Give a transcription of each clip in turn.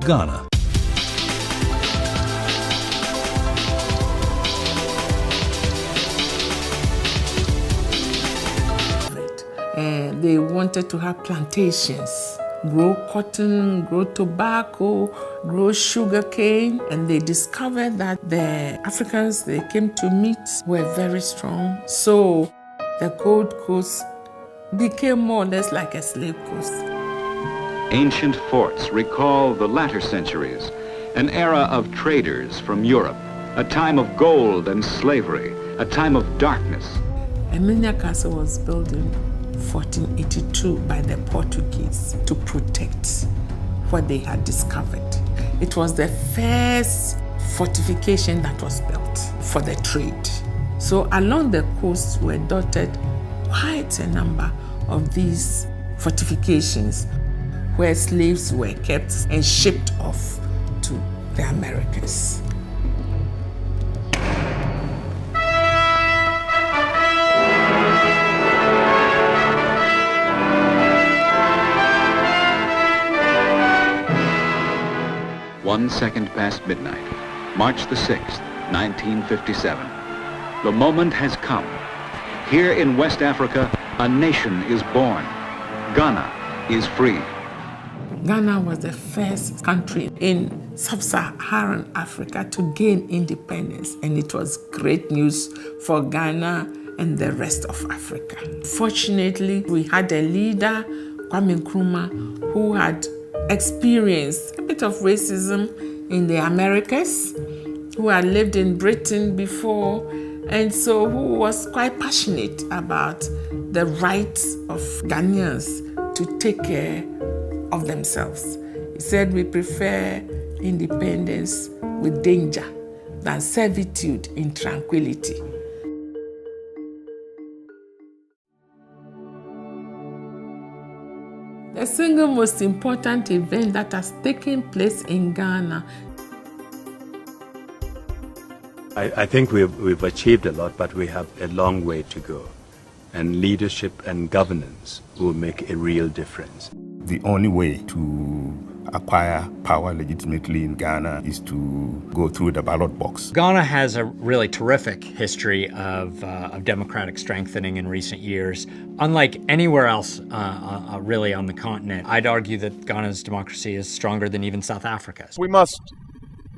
Ghana. They wanted to have plantations, grow cotton, grow tobacco, grow sugarcane, and they discovered that the Africans they came to meet were very strong. So the Gold Coast became more or less like a slave coast. Ancient forts recall the latter centuries, an era of traders from Europe, a time of gold and slavery, a time of darkness. Emilia Castle was built in 1482 by the Portuguese to protect what they had discovered. It was the first fortification that was built for the trade. So along the coast were dotted quite a number of these fortifications where slaves were kept and shipped off to the Americas. One second past midnight, March the 6th, 1957. The moment has come. Here in West Africa, a nation is born. Ghana is free. Ghana was the first country in sub-Saharan Africa to gain independence, and it was great news for Ghana and the rest of Africa. Fortunately, we had a leader, Kwame Nkrumah, who had experienced a bit of racism in the Americas, who had lived in Britain before, and so who was quite passionate about the rights of Ghanaians to take care of themselves. He said, we prefer independence with danger than servitude in tranquility. The single most important event that has taken place in Ghana. I think we've achieved a lot, but we have a long way to go. And leadership and governance will make a real difference. The only way to acquire power legitimately in Ghana is to go through the ballot box. Ghana has a really terrific history of democratic strengthening in recent years. Unlike anywhere else really on the continent, I'd argue that Ghana's democracy is stronger than even South Africa's. We must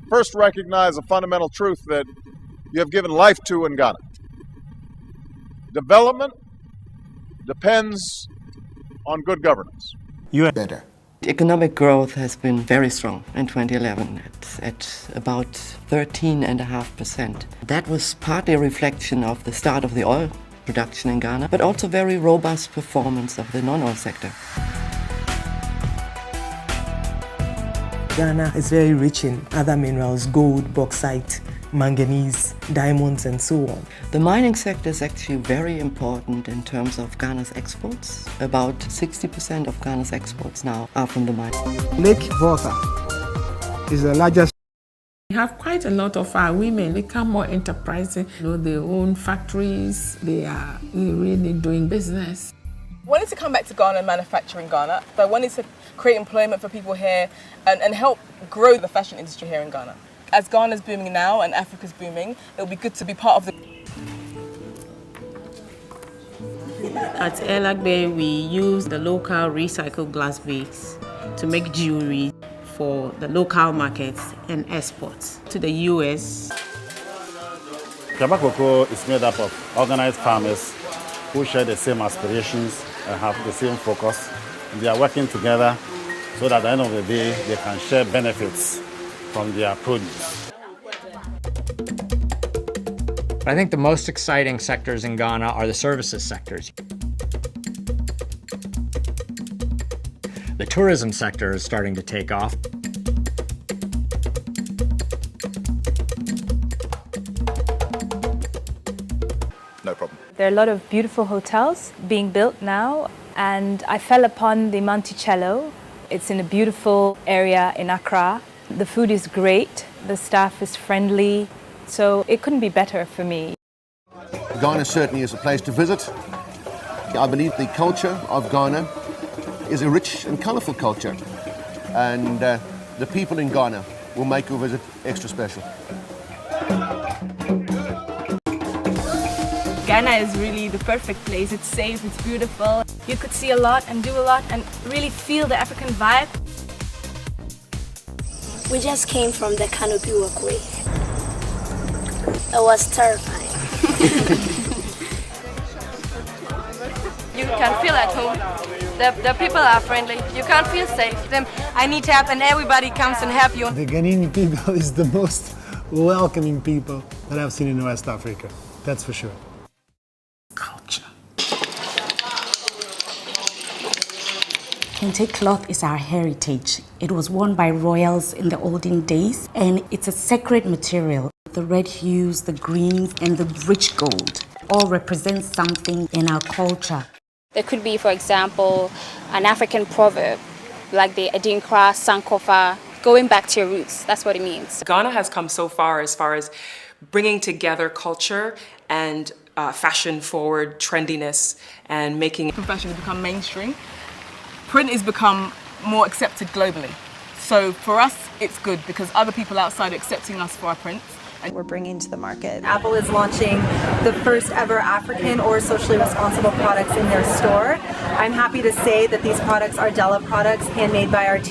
first recognize a fundamental truth that you have given life to in Ghana. Development depends on good governance. You are better. Economic growth has been very strong in 2011. It's at about 13.5%. That was partly a reflection of the start of the oil production in Ghana, but also very robust performance of the non-oil sector. Ghana is very rich in other minerals, gold, bauxite, manganese, diamonds, and so on. The mining sector is actually very important in terms of Ghana's exports. About 60% of Ghana's exports now are from the mine. Lake Volta is the largest. We have quite a lot of our women become more enterprising. They own factories, they're really doing business. I wanted to come back to Ghana and manufacture in Ghana. So I wanted to create employment for people here and help grow the fashion industry here in Ghana. As Ghana's booming now and Africa's booming, it would be good to be part of the... At Elagbe, we use the local recycled glass beads to make jewelry for the local markets and exports to the US. Kaba Cocoa is made up of organized farmers who share the same aspirations and have the same focus. And they are working together so that at the end of the day, they can share benefits from their produce. I think the most exciting sectors in Ghana are the services sectors. The tourism sector is starting to take off. No problem. There are a lot of beautiful hotels being built now, and I fell upon the Monticello. It's in a beautiful area in Accra. The food is great, the staff is friendly, so it couldn't be better for me. Ghana certainly is a place to visit. I believe the culture of Ghana is a rich and colourful culture, and the people in Ghana will make your visit extra special. Ghana is really the perfect place. It's safe, it's beautiful. You could see a lot and do a lot and really feel the African vibe. We just came from the canopy walkway. It was terrifying. You can feel at home. The people are friendly. You can feel safe. I need help and everybody comes and help you. The Ghanaian people is the most welcoming people that I've seen in West Africa. That's for sure. Culture. Kente cloth is our heritage. It was worn by royals in the olden days, and it's a sacred material. The red hues, the greens, and the rich gold all represent something in our culture. There could be, for example, an African proverb, like the Adinkra, Sankofa, going back to your roots. That's what it means. Ghana has come so far as bringing together culture and fashion-forward trendiness and making fashion has become mainstream. Print has become more accepted globally. So for us, it's good because other people outside are accepting us for our prints. And we're bringing to the market. Apple is launching the first ever African or socially responsible products in their store. I'm happy to say that these products are Della products, handmade by our team.